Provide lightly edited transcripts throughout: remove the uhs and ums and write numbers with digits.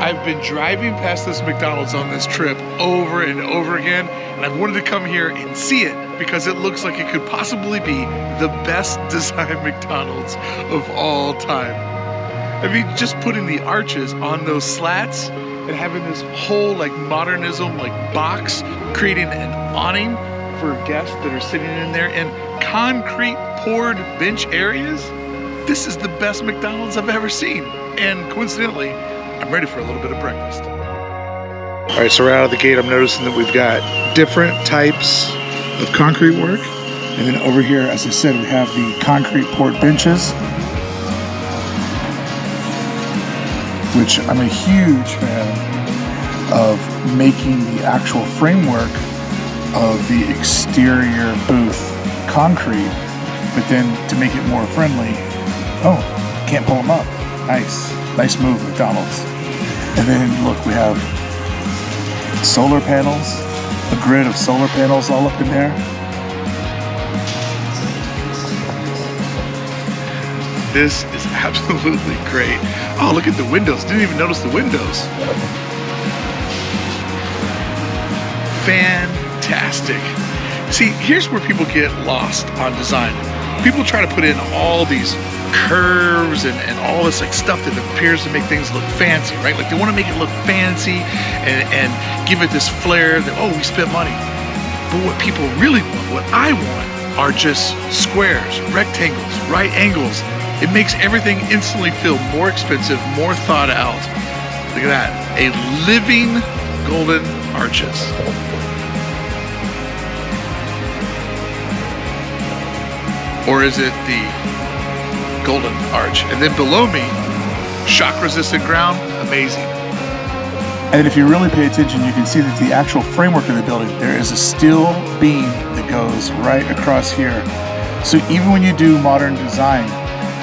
I've been driving past this McDonald's on this trip over and over again, and I've wanted to come here and see it because it looks like it could possibly be the best designed McDonald's of all time. I mean, just putting the arches on those slats and having this whole like modernism like box, creating an awning for guests that are sitting in there, and concrete poured bench areas. This is the best McDonald's I've ever seen. And coincidentally, I'm ready for a little bit of breakfast. All right, so right out of the gate, I'm noticing that we've got different types of concrete work. And then over here, as I said, we have the concrete poured benches, which I'm a huge fan of, making the actual framework of the exterior booth concrete, but then to make it more friendly, oh, can't pull them up. Nice move, McDonald's. And then look, we have solar panels, a grid of solar panels all up in there. This is absolutely great. Oh, look at the windows. Didn't even notice the windows. Fantastic. See, here's where people get lost on design. People try to put in all these curves and all this like stuff that appears to make things look fancy, right? Like they want to make it look fancy and give it this flair that, oh, we spent money. But what people really want, what I want, are just squares, rectangles, right angles. It makes everything instantly feel more expensive, more thought out. Look at that, a living golden arches. Or is it the golden arch? And then below me, shock resistant ground, amazing. And if you really pay attention, you can see that the actual framework of the building, there is a steel beam that goes right across here. So even when you do modern design,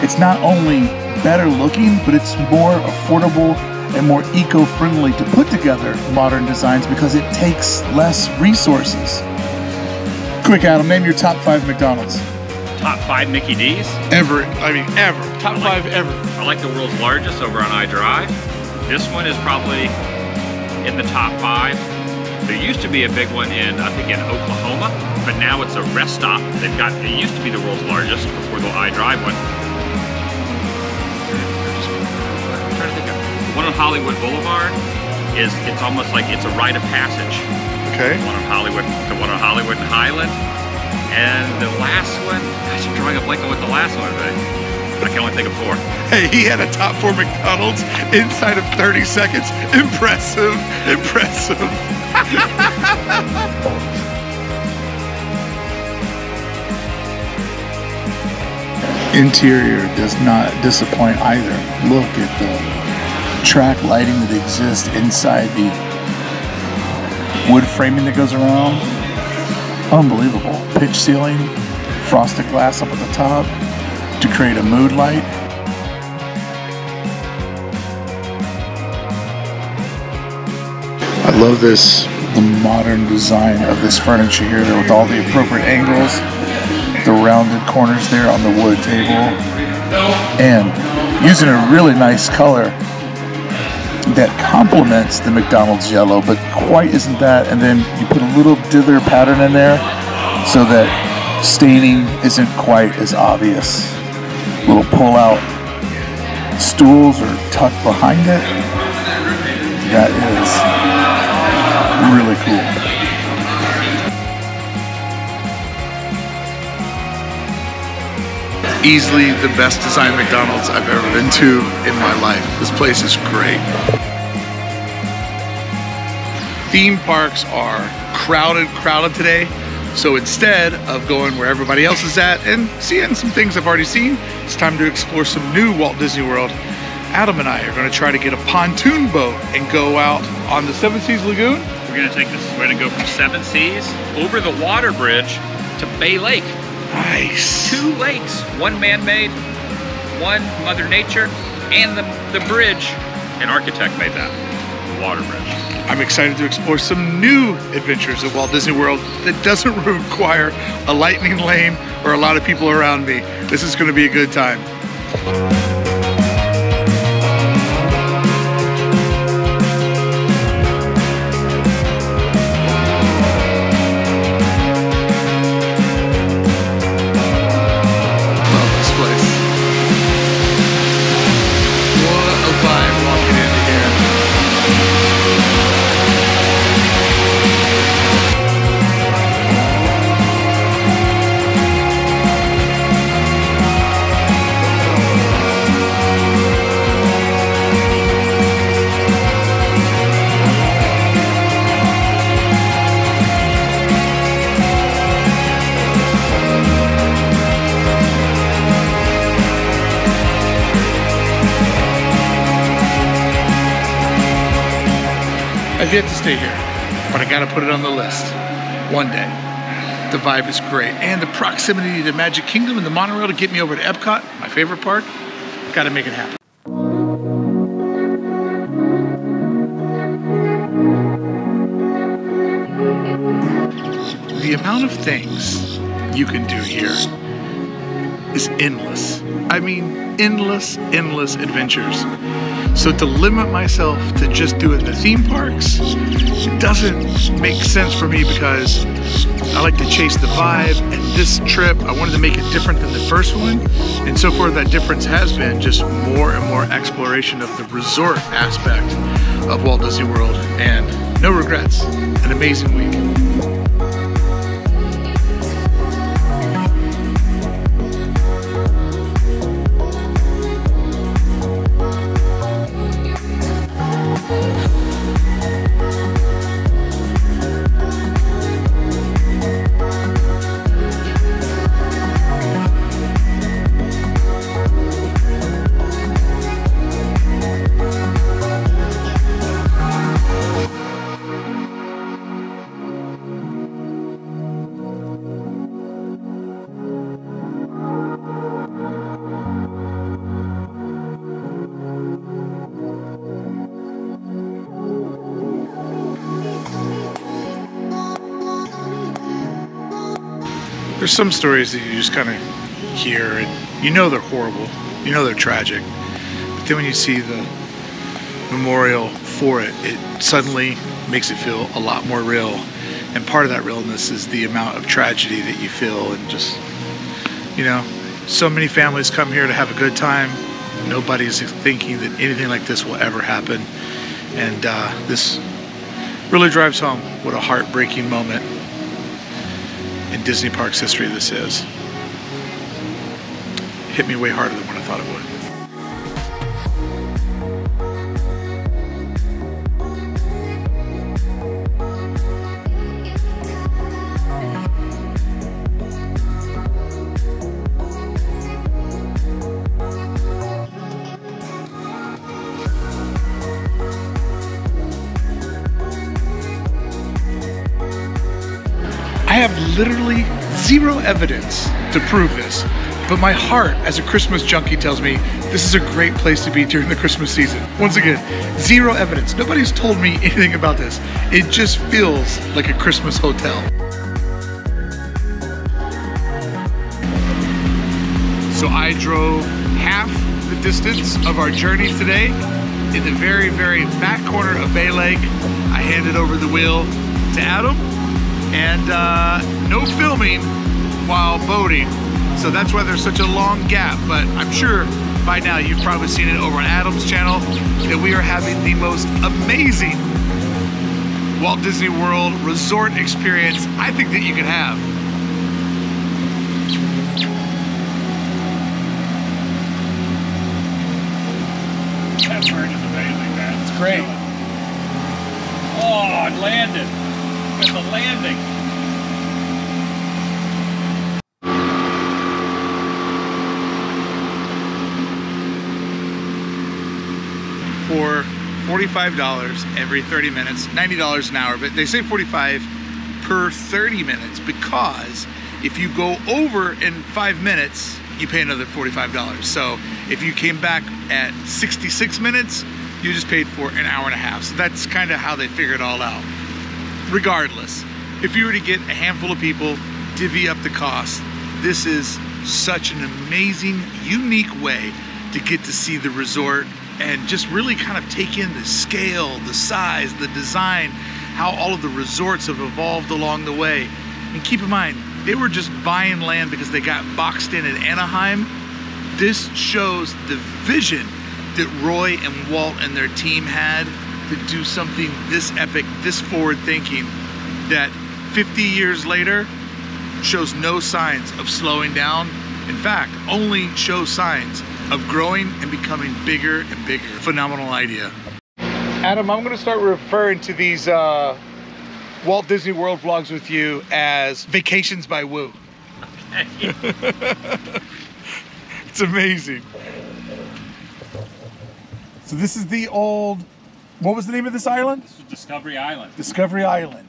it's not only better looking, but it's more affordable and more eco-friendly to put together modern designs because it takes less resources. Quick, Adam, name your top 5 McDonald's. Top 5 Mickey D's? Ever, I mean ever. Top 5 ever. I like the world's largest over on iDrive. This one is probably in the top 5. There used to be a big one in, I think in Oklahoma, but now it's a rest stop. It used to be the world's largest before the iDrive one. I'm trying to think of the one on Hollywood Boulevard it's almost like it's a rite of passage. Okay. The one on Hollywood and Highland. And the last one, gosh, I'm drawing a blank on what the last one is. I can only think of 4. Hey, he had a top 4 McDonald's inside of 30 seconds. Impressive, impressive. Interior does not disappoint either. Look at the track lighting that exists inside the wood framing that goes around. Unbelievable. Pitch ceiling, frosted glass up at the top to create a mood light. I love this, the modern design of this furniture here with all the appropriate angles, the rounded corners there on the wood table, and using a really nice color that complements the McDonald's yellow, but quite isn't that. And then you put a little dither pattern in there so that staining isn't quite as obvious. Little pull-out stools are tucked behind it. That is really cool. Easily the best designed McDonald's I've ever been to in my life. This place is great. Theme parks are crowded today. So instead of going where everybody else is at and seeing some things I've already seen, it's time to explore some new Walt Disney World. Adam and I are going to try to get a pontoon boat and go out on the Seven Seas Lagoon. We're going to take this, we're going to go from Seven Seas over the water bridge to Bay Lake. Nice. 2 lakes, one man-made, one Mother Nature, and the bridge. An architect made that, the water bridge. I'm excited to explore some new adventures at Walt Disney World that doesn't require a lightning lane or a lot of people around me. This is going to be a good time. I've yet to stay here, but I gotta put it on the list one day. The vibe is great, and the proximity to Magic Kingdom and the monorail to get me over to EPCOT, my favorite park, gotta make it happen. The amount of things you can do here is endless. I mean, endless adventures. So to limit myself to just doing the theme parks, it doesn't make sense for me because I like to chase the vibe, and this trip, I wanted to make it different than the first one. And so far that difference has been just more and more exploration of the resort aspect of Walt Disney World, and no regrets. An amazing week. There's some stories that you just kind of hear and you know they're horrible, you know they're tragic, but then when you see the memorial for it, it suddenly makes it feel a lot more real. And part of that realness is the amount of tragedy that you feel, and just, you know, so many families come here to have a good time. Nobody's thinking that anything like this will ever happen. And this really drives home what a heartbreaking moment in Disney Parks history this is. It hit me way harder than what I thought it would. I have literally zero evidence to prove this, but my heart as a Christmas junkie tells me this is a great place to be during the Christmas season. Once again, zero evidence. Nobody's told me anything about this. It just feels like a Christmas hotel. So I drove half the distance of our journey today. In the very, very back corner of Bay Lake, I handed over the wheel to Adam. And no filming while boating, so that's why there's such a long gap. But I'm sure by now you've probably seen it over on Adam's channel that we are having the most amazing Walt Disney World resort experience I think that you could have. That bird is amazing, man. It's great. Oh, it landed. With the landing. For $45 every 30 minutes, $90 an hour, but they say 45 per 30 minutes because if you go over in 5 minutes, you pay another $45. So if you came back at 66 minutes, you just paid for an hour and a half. So that's kind of how they figure it all out. Regardless, if you were to get a handful of people, divvy up the cost, this is such an amazing, unique way to get to see the resort and just really kind of take in the scale, the size, the design, how all of the resorts have evolved along the way. And keep in mind, they were just buying land because they got boxed in at Anaheim. This shows the vision that Roy and Walt and their team had to do something this epic, this forward thinking, that 50 years later shows no signs of slowing down. In fact, only shows signs of growing and becoming bigger and bigger. Phenomenal idea. Adam, I'm gonna start referring to these Walt Disney World vlogs with you as Vacations by Woo. It's amazing. So this is the old What was the name of this island? This was Discovery Island. Discovery Island.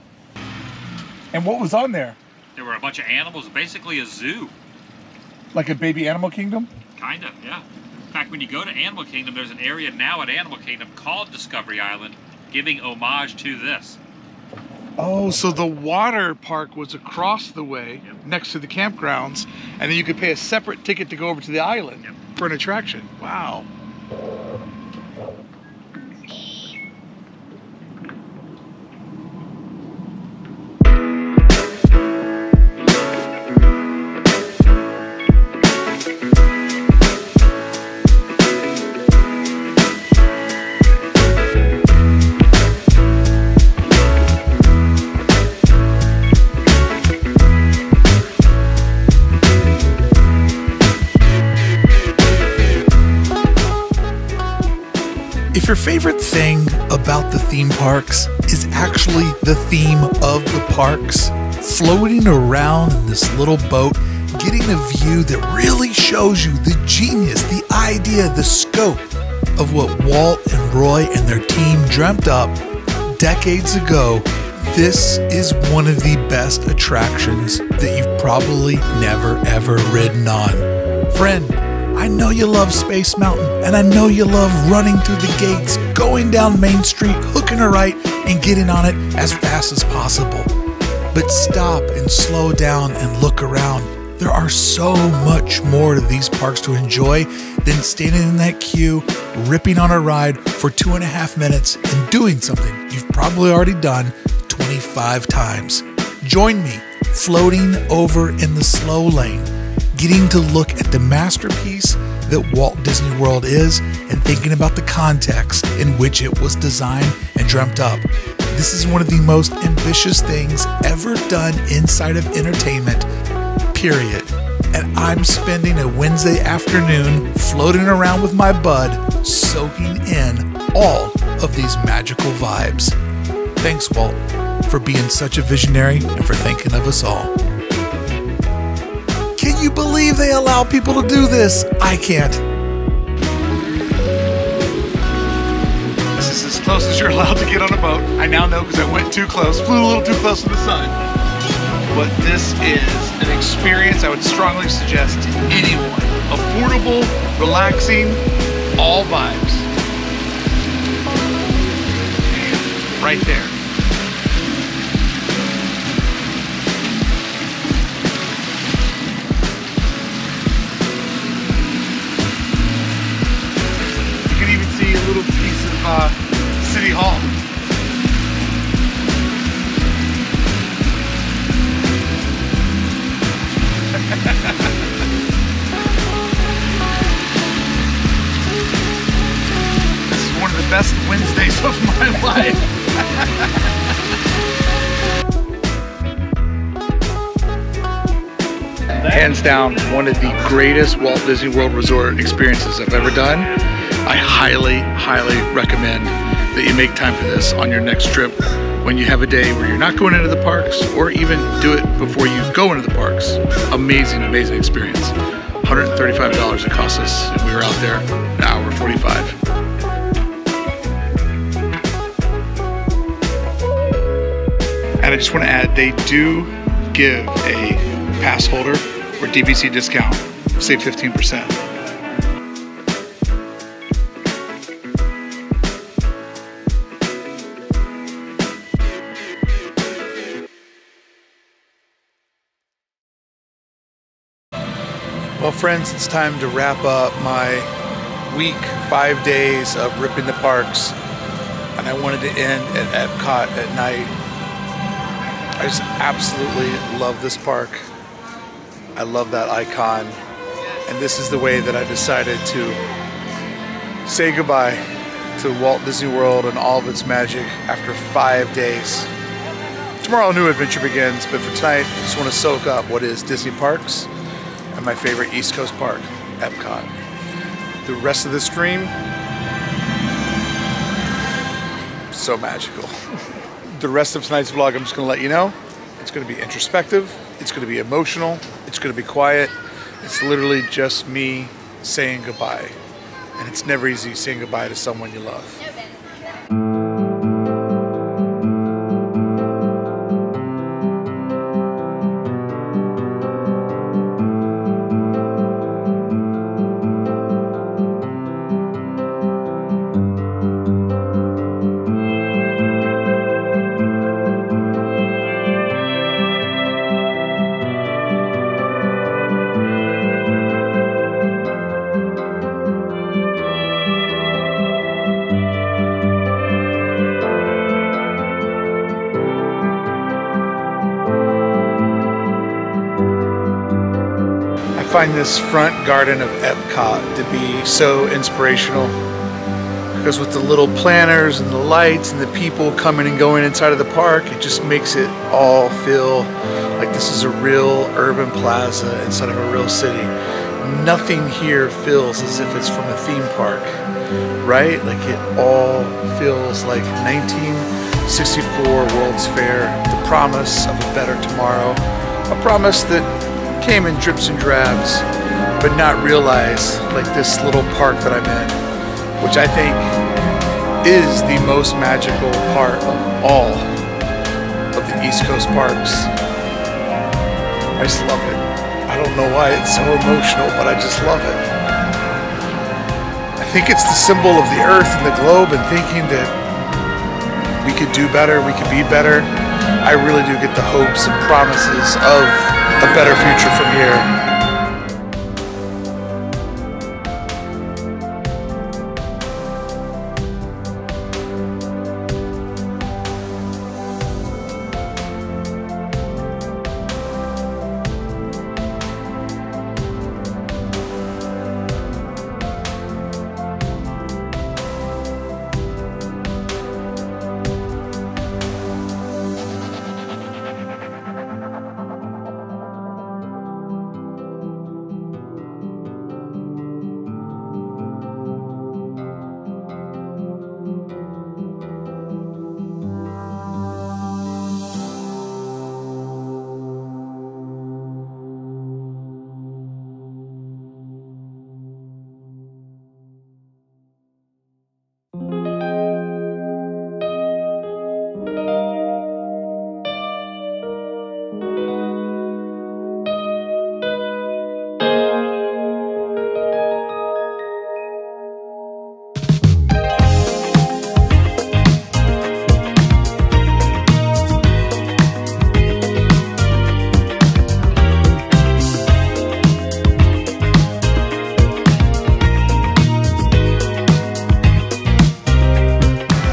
And what was on there? There were a bunch of animals, basically a zoo. Like a baby Animal Kingdom? Kind of, yeah. In fact, when you go to Animal Kingdom, there's an area now at Animal Kingdom called Discovery Island, giving homage to this. Oh, so the water park was across the way, next to the campgrounds, and then you could pay a separate ticket to go over to the island for an attraction. Wow. If your favorite thing about the theme parks is actually the theme of the parks, floating around in this little boat, getting a view that really shows you the genius, the idea, the scope of what Walt and Roy and their team dreamt up decades ago, this is one of the best attractions that you've probably never ever ridden on. Friend, I know you love Space Mountain, and I know you love running through the gates, going down Main Street, hooking a right, and getting on it as fast as possible. But stop and slow down and look around. There are so much more to these parks to enjoy than standing in that queue, ripping on a ride for 2.5 minutes and doing something you've probably already done 25 times. Join me floating over in the slow lane, getting to look at the masterpiece that Walt Disney World is and thinking about the context in which it was designed and dreamt up. This is one of the most ambitious things ever done inside of entertainment, period. And I'm spending a Wednesday afternoon floating around with my bud, soaking in all of these magical vibes. Thanks, Walt, for being such a visionary and for thinking of us all. Can you believe they allow people to do this? I can't. This is as close as you're allowed to get on a boat. I now know because I went too close, flew a little too close to the sun. But this is an experience I would strongly suggest to anyone. Affordable, relaxing, all vibes. Right there. See a little piece of City Hall. This is one of the best Wednesdays of my life. Hands down, one of the greatest Walt Disney World Resort experiences I've ever done. I highly, highly recommend that you make time for this on your next trip when you have a day where you're not going into the parks, or even do it before you go into the parks. Amazing, amazing experience. $135 it cost us, and we were out there an hour 45. And I just want to add, they do give a pass holder or DVC discount, save 15%. Well, friends, it's time to wrap up my week, 5 days of ripping the parks, and I wanted to end at EPCOT at night. I just absolutely love this park. I love that icon, and this is the way that I decided to say goodbye to Walt Disney World and all of its magic after 5 days. Tomorrow a new adventure begins, but for tonight I just want to soak up what is Disney parks and my favorite East Coast park, EPCOT. The rest of the stream, so magical. The rest of tonight's vlog, I'm just gonna let you know, it's gonna be introspective, it's gonna be emotional, it's gonna be quiet. It's literally just me saying goodbye. And it's never easy saying goodbye to someone you love. I find this front garden of EPCOT to be so inspirational, because with the little planters and the lights and the people coming and going inside of the park, it just makes it all feel like this is a real urban plaza inside of a real city. Nothing here feels as if it's from a theme park, right? Like it all feels like 1964 World's Fair, the promise of a better tomorrow, a promise that came in drips and drabs, but not realized, like this little park that I'm in, which I think is the most magical part of all of the East Coast parks. I just love it. I don't know why it's so emotional, but I just love it. I think it's the symbol of the earth and the globe, and thinking that we could do better, we could be better. I really do get the hopes and promises of a better future from here.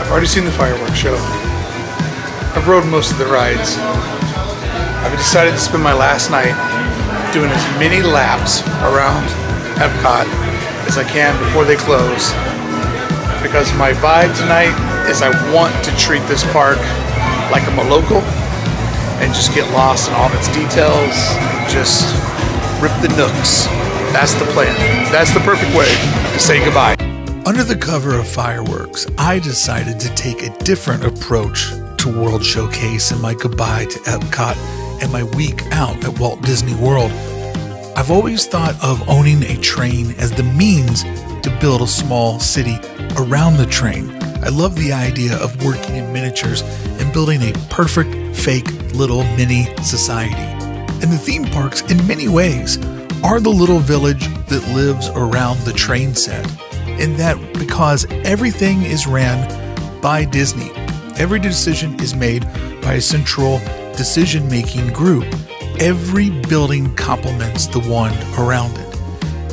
I've already seen the fireworks show. I've rode most of the rides. I've decided to spend my last night doing as many laps around EPCOT as I can before they close, because my vibe tonight is I want to treat this park like I'm a local and just get lost in all of its details and just rip the nooks. That's the plan. That's the perfect way to say goodbye. Under the cover of fireworks, I decided to take a different approach to World Showcase and my goodbye to EPCOT and my week out at Walt Disney World. I've always thought of owning a train as the means to build a small city around the train. I love the idea of working in miniatures and building a perfect, fake little mini society. And the theme parks, in many ways, are the little village that lives around the train set. In that, because everything is ran by Disney, every decision is made by a central decision-making group. Every building complements the one around it.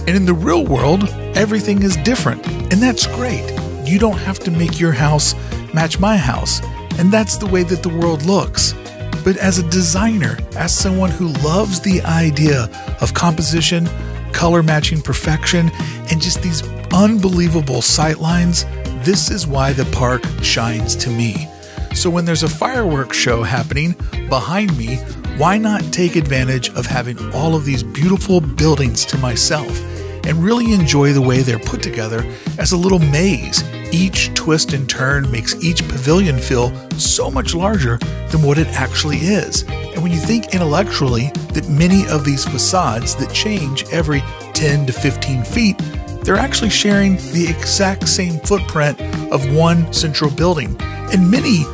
And in the real world, everything is different, and that's great. You don't have to make your house match my house, and that's the way that the world looks. But as a designer, as someone who loves the idea of composition, color matching perfection, and just these unbelievable sightlines, this is why the park shines to me. So when there's a fireworks show happening behind me, why not take advantage of having all of these beautiful buildings to myself and really enjoy the way they're put together as a little maze. Each twist and turn makes each pavilion feel so much larger than what it actually is. And when you think intellectually that many of these facades that change every 10 to 15 feet, they're actually sharing the exact same footprint of one central building. And many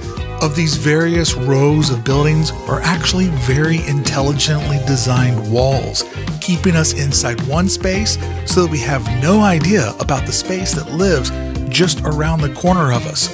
of these various rows of buildings are actually very intelligently designed walls, keeping us inside one space so that we have no idea about the space that lives just around the corner of us.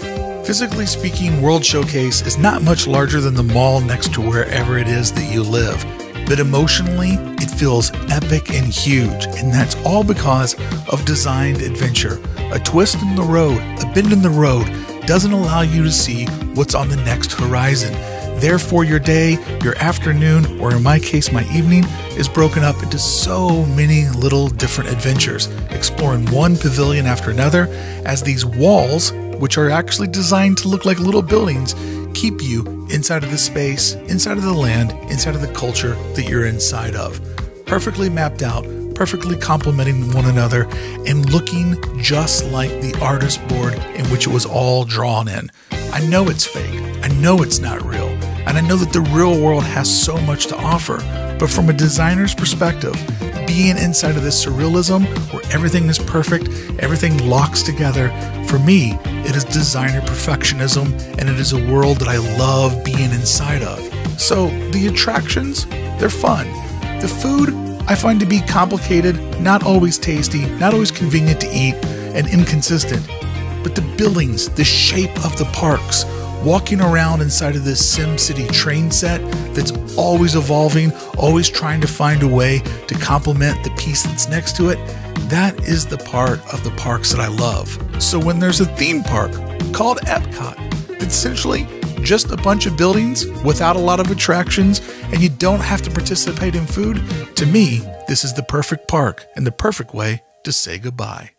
Physically speaking, World Showcase is not much larger than the mall next to wherever it is that you live. But emotionally, it feels epic and huge, and that's all because of designed adventure. A twist in the road, a bend in the road, doesn't allow you to see what's on the next horizon. Therefore, your day, your afternoon, or in my case, my evening, is broken up into so many little different adventures, exploring one pavilion after another, as these walls, which are actually designed to look like little buildings, keep you inside of the space, inside of the land, inside of the culture that you're inside of. Perfectly mapped out, perfectly complementing one another, and looking just like the artist board in which it was all drawn in. I know it's fake, I know it's not real, and I know that the real world has so much to offer, but from a designer's perspective, being inside of this surrealism where everything is perfect, everything locks together, for me, it is designer perfectionism, and it is a world that I love being inside of. So the attractions, they're fun. The food, I find to be complicated, not always tasty, not always convenient to eat, and inconsistent. But the buildings, the shape of the parks, walking around inside of this SimCity train set that's always evolving, always trying to find a way to complement the piece that's next to it, that is the part of the parks that I love. So when there's a theme park called EPCOT, it's essentially just a bunch of buildings without a lot of attractions, and you don't have to participate in food, to me, this is the perfect park and the perfect way to say goodbye.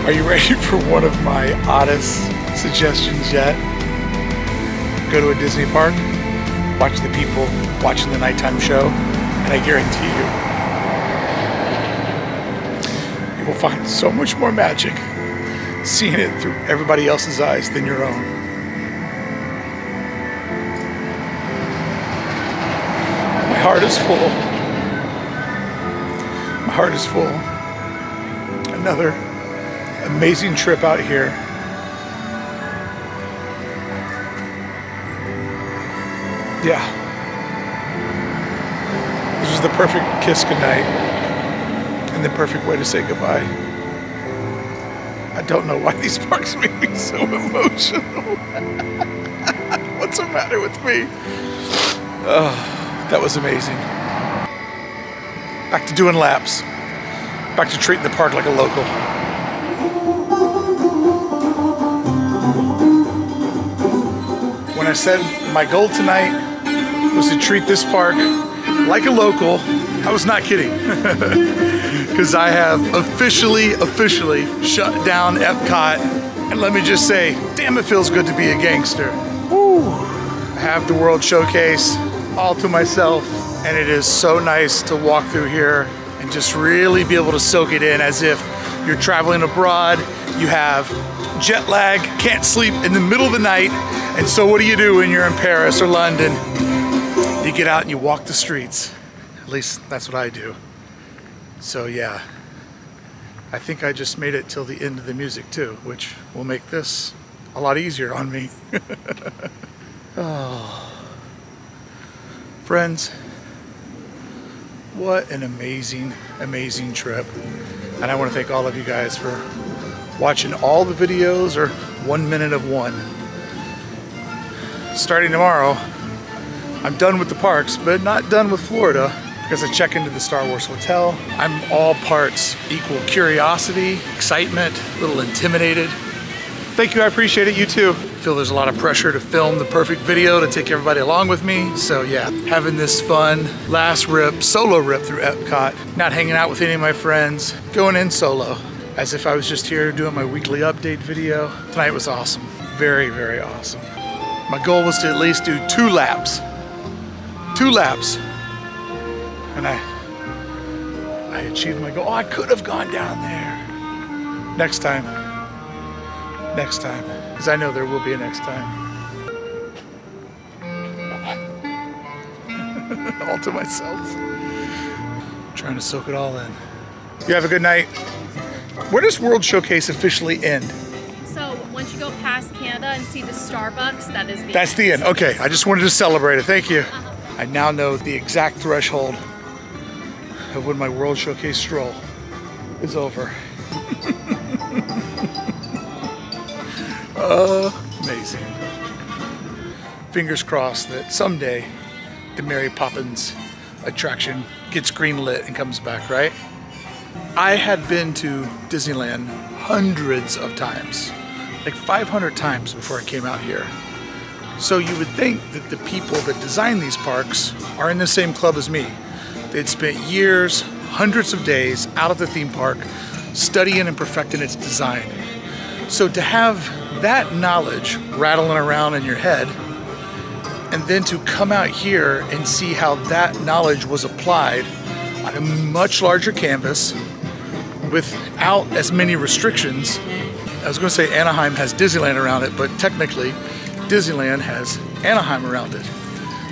Are you ready for one of my oddest suggestions yet? Go to a Disney park, watch the people watching the nighttime show, and I guarantee you will find so much more magic seeing it through everybody else's eyes than your own. My heart is full. My heart is full. Another amazing trip out here. Yeah. This was the perfect kiss goodnight and the perfect way to say goodbye. I don't know why these parks make me so emotional. What's the matter with me? Oh, that was amazing. Back to doing laps. Back to treating the park like a local. When I said my goal tonight was to treat this park like a local, I was not kidding. Because I have officially shut down EPCOT. And let me just say, damn, it feels good to be a gangster. Woo. I have the World Showcase all to myself, and it is so nice to walk through here and just really be able to soak it in as if you're traveling abroad. You have jet lag, can't sleep in the middle of the night, and so what do you do when you're in Paris or London? You get out and you walk the streets. At least that's what I do. So yeah, I think I just made it till the end of the music too, which will make this a lot easier on me. Oh. Friends, what an amazing, amazing trip. And I want to thank all of you guys for watching all the videos, or 1 minute of one. Starting tomorrow, I'm done with the parks, but not done with Florida, because I check into the Star Wars Hotel. I'm all parts equal curiosity, excitement, a little intimidated. Thank you, I appreciate it, you too. I feel there's a lot of pressure to film the perfect video to take everybody along with me. So yeah, having this fun last rip, solo rip through EPCOT, not hanging out with any of my friends, going in solo, as if I was just here doing my weekly update video. Tonight was awesome, very, very awesome. My goal was to at least do 2 laps. 2 laps. And I achieved my goal. Oh, I could have gone down there. Next time. Next time. Because I know there will be a next time. All to myself. Trying to soak it all in. You have a good night. Where does World Showcase officially end? So once you go past Canada and see the Starbucks, that is the That's end. the end. Okay, I just wanted to celebrate it. Thank you. I now know the exact threshold of when my World Showcase stroll is over. Amazing. Fingers crossed that someday the Mary Poppins attraction gets greenlit and comes back, right? I had been to Disneyland hundreds of times, like 500 times before I came out here. So you would think that the people that design these parks are in the same club as me. They'd spent years, hundreds of days out at the theme park, studying and perfecting its design. So to have that knowledge rattling around in your head, and then to come out here and see how that knowledge was applied on a much larger canvas without as many restrictions. I was going to say Anaheim has Disneyland around it, but technically Disneyland has Anaheim around it.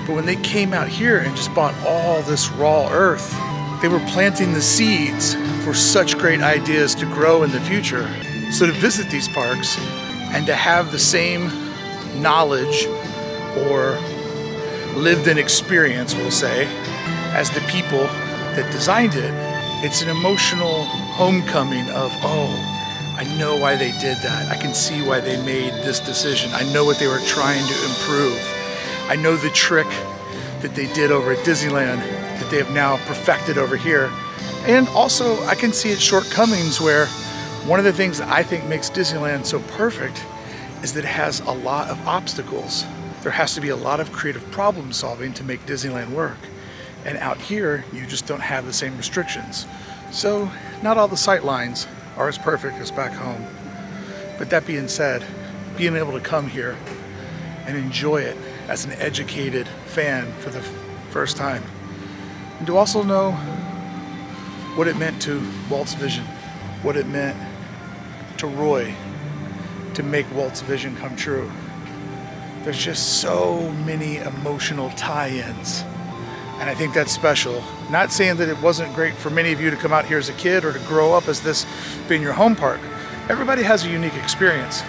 But when they came out here and just bought all this raw earth, they were planting the seeds for such great ideas to grow in the future. So to visit these parks and to have the same knowledge or lived in experience, we'll say, as the people that designed it, it's an emotional homecoming of, oh, I know why they did that. I can see why they made this decision. I know what they were trying to improve. I know the trick that they did over at Disneyland that they have now perfected over here. And also I can see its shortcomings, where one of the things that I think makes Disneyland so perfect is that it has a lot of obstacles. There has to be a lot of creative problem solving to make Disneyland work. And out here, you just don't have the same restrictions. So not all the sight lines are as perfect as back home. But that being said, being able to come here and enjoy it as an educated fan for the first time, and to also know what it meant to Walt's vision, what it meant to Roy to make Walt's vision come true. There's just so many emotional tie-ins, and I think that's special. Not saying that it wasn't great for many of you to come out here as a kid or to grow up as this being your home park. Everybody has a unique experience.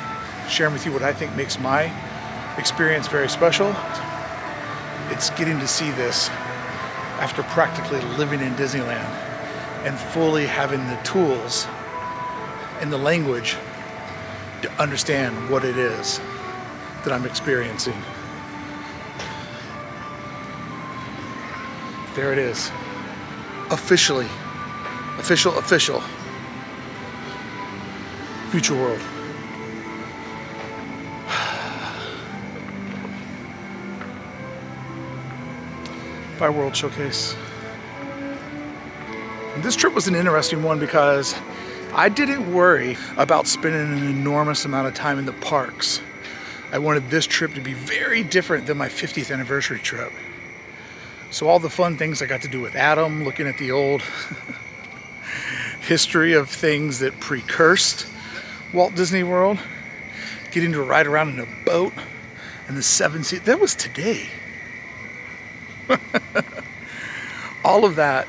Sharing with you what I think makes my experience very special. It's getting to see this after practically living in Disneyland and fully having the tools and the language to understand what it is that I'm experiencing. There it is. Officially. Official. Future World. By World Showcase. And this trip was an interesting one because I didn't worry about spending an enormous amount of time in the parks. I wanted this trip to be very different than my 50th anniversary trip. So all the fun things I got to do with Adam, looking at the old history of things that precursed Walt Disney World, getting to ride around in a boat and the 7 seat, that was today. All of that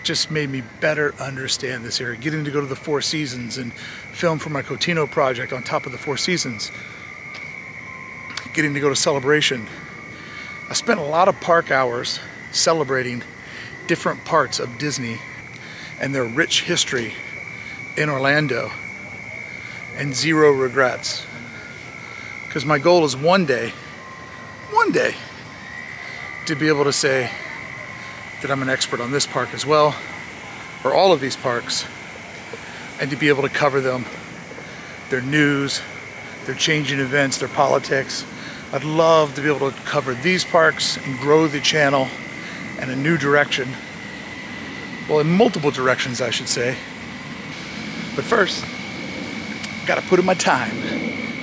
just made me better understand this area. Getting to go to the Four Seasons and film for my Cotino project on top of the Four Seasons. Getting to go to Celebration. I spent a lot of park hours celebrating different parts of Disney and their rich history in Orlando, and zero regrets. Because my goal is one day, to be able to say that I'm an expert on this park as well, or all of these parks, and to be able to cover them, their news, their changing events, their politics. I'd love to be able to cover these parks and grow the channel in a new direction. Well, in multiple directions, I should say. But first, I gotta put in my time.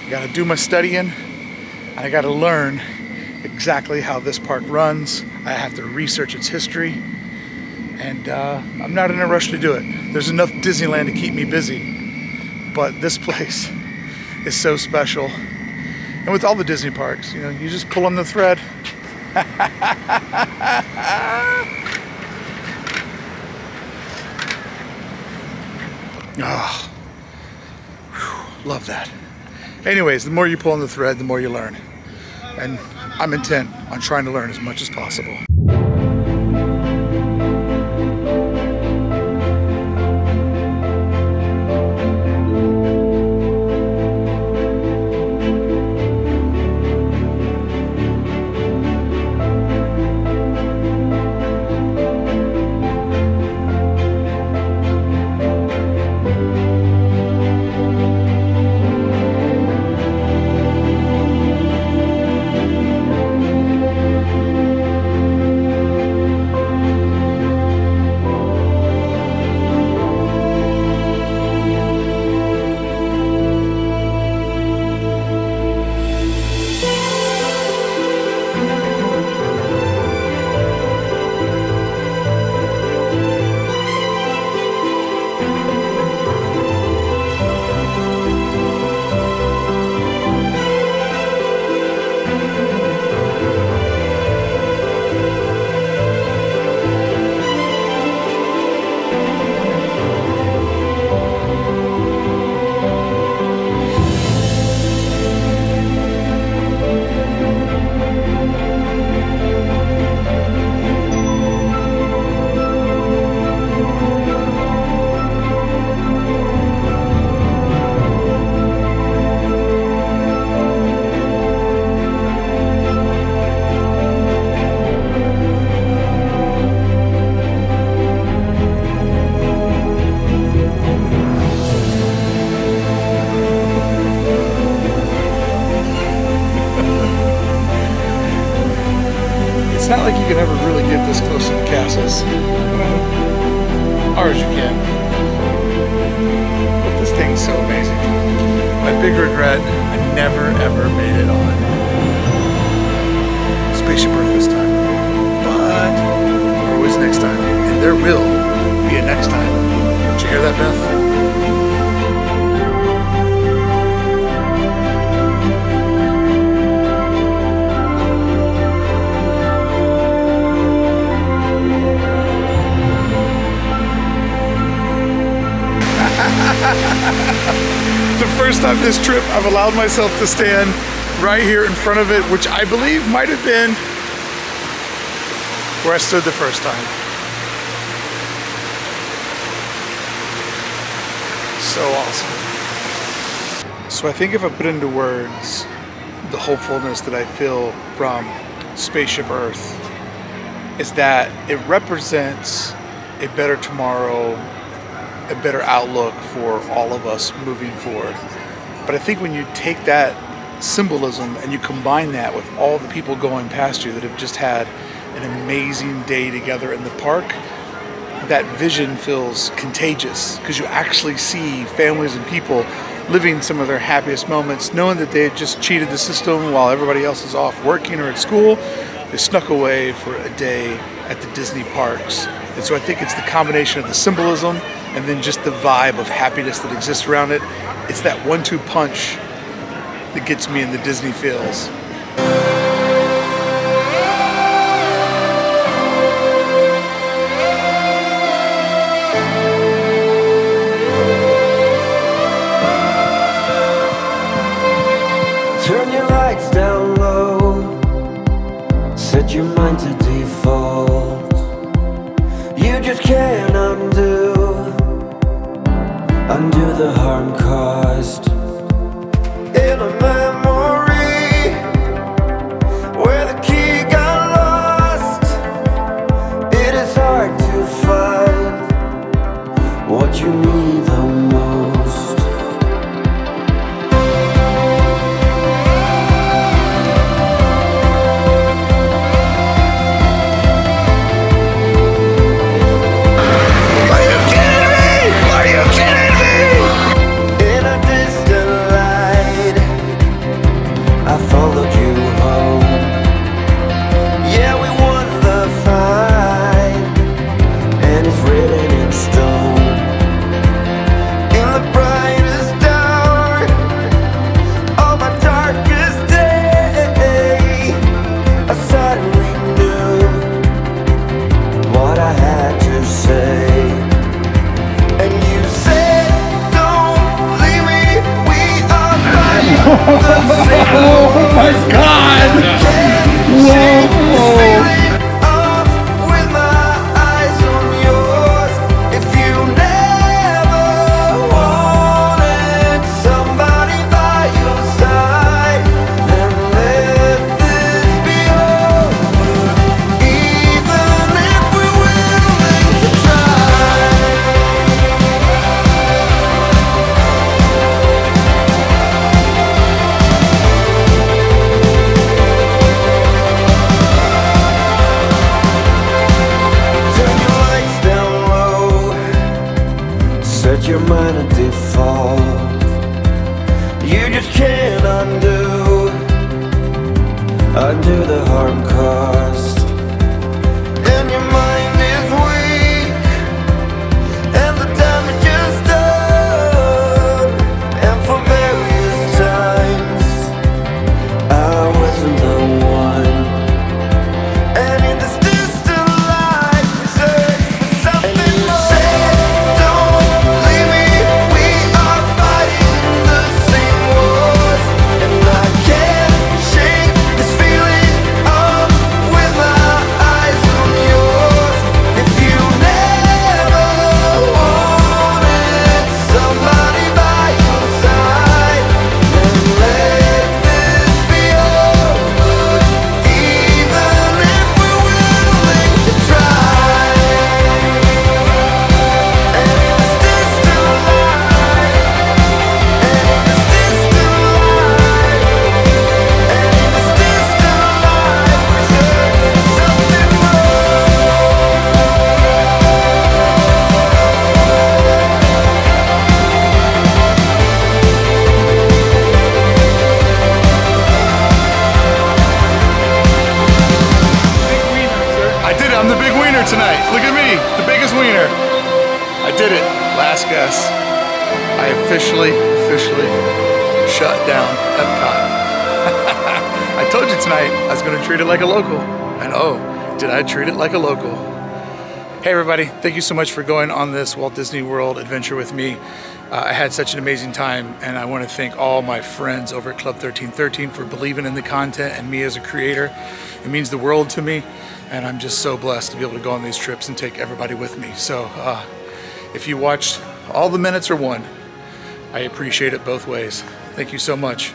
I gotta do my studying, and I gotta learn exactly how this park runs. I have to research its history, and I'm not in a rush to do it. There's enough Disneyland to keep me busy, but this place is so special. And with all the Disney parks, you know, you just pull on the thread. Oh, whew, love that. Anyways, the more you pull on the thread, the more you learn. And I'm intent on trying to learn as much as possible. It's not like you can ever really get this close to the castles. Or as you can. But this thing is so amazing. My big regret, I never ever made it on Spaceship Earth this time. But there always next time. And there will be a next time. Did you hear that, Beth? The first time this trip, I've allowed myself to stand right here in front of it, which I believe might have been where I stood the first time. So awesome. So I think if I put into words the hopefulness that I feel from Spaceship Earth, is that it represents a better tomorrow, a better outlook for all of us moving forward. But I think when you take that symbolism and you combine that with all the people going past you that have just had an amazing day together in the park, that vision feels contagious, because you actually see families and people living some of their happiest moments, knowing that they had just cheated the system while everybody else is off working or at school. They snuck away for a day at the Disney parks. And so I think it's the combination of the symbolism and then just the vibe of happiness that exists around it. It's that 1-2 punch that gets me in the Disney feels. Turn your lights down low, set your mind to default. You just can't undo the harm caused. In a memory where the key got lost, it is hard to find what you need the most. Oh my God! Whoa! Set your mind at default. You just can't undo the harm caused. And your mind is weak, and the damage is done. And for various times I wasn't the one. And in this distant light we search for something more. Tonight. Look at me, the biggest wiener. I did it. Last guess. I officially shut down EPCOT. I told you tonight I was going to treat it like a local. And oh, did I treat it like a local. Hey everybody, thank you so much for going on this Walt Disney World adventure with me. I had such an amazing time, and I want to thank all my friends over at Club 1313 for believing in the content and me as a creator. It means the world to me. And I'm just so blessed to be able to go on these trips and take everybody with me. So if you watched all the minutes or one, I appreciate it both ways. Thank you so much.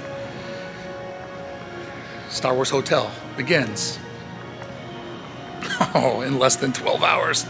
Star Wars Hotel begins in less than 12 hours.